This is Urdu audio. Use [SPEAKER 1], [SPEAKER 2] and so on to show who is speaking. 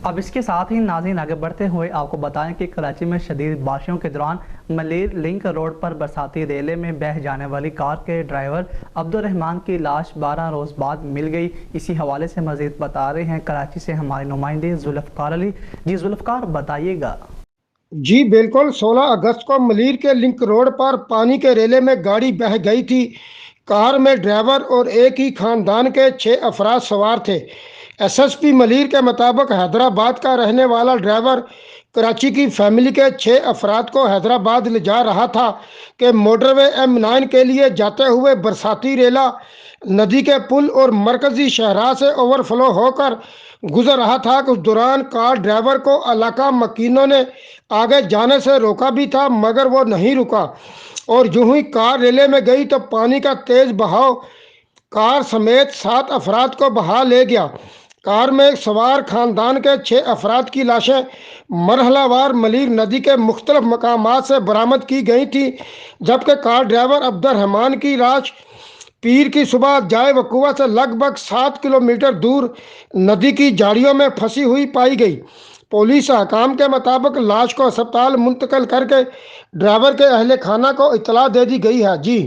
[SPEAKER 1] اب اس کے ساتھ ہی ناظرین آگے بڑھتے ہوئے آپ کو بتائیں کہ کراچی میں شدید بارشوں کے دوران ملیر لنک روڈ پر برساتی ریلے میں بہہ جانے والی کار کے ڈرائیور عبد الرحمان کی لاش 12 روز بعد مل گئی۔ اسی حوالے سے مزید بتا رہے ہیں کراچی سے ہمارے نمائندے ذوالفقار علی۔ جی ذوالفقار بتائیے گا۔
[SPEAKER 2] جی بالکل، 16 اگست کو ملیر کے لنک روڈ پر پانی کے ریلے میں گاڑی بہہ گئی تھی۔ کار میں ڈرائیور اور ایک ہی خاندان کے 6 افراد سوار تھے۔ ایس ایس پی ملیر کے مطابق حیدرآباد کا رہنے والا ڈرائیور کراچی کی فیملی کے 6 افراد کو حیدرآباد لے جا رہا تھا کہ موٹر وے M9 کے لیے جاتے ہوئے برساتی ریلا ندی کے پل اور مرکزی شاہراہ سے اوور فلو ہو کر گزر رہا تھا کہ اس دوران کار ڈرائیور کو علاقہ مکینوں نے آگے جانے سے روکا بھی تھا، مگر وہ نہیں رکا اور جو ہی کار ریلے میں گئی تو پانی کا تیز بہاؤ کار سمیت 7 افراد کو بہا لے گیا۔ کار میں سوار خاندان کے 6 افراد کی لاشیں مرحلہ وار ملیر ندی کے مختلف مقامات سے برآمد کی گئی تھیں، جبکہ کار ڈرائیور عبد الرحمان کی لاش پیر کی صبح جائے وقوع سے لگ بھگ 7 کلومیٹر دور ندی کی جھاڑیوں میں پھنسی ہوئی پائی گئی۔ پولیس حکام کے مطابق لاش کو ہسپتال منتقل کر کے ڈرائیور کے اہل خانہ کو اطلاع دے دی گئی ہے۔ جی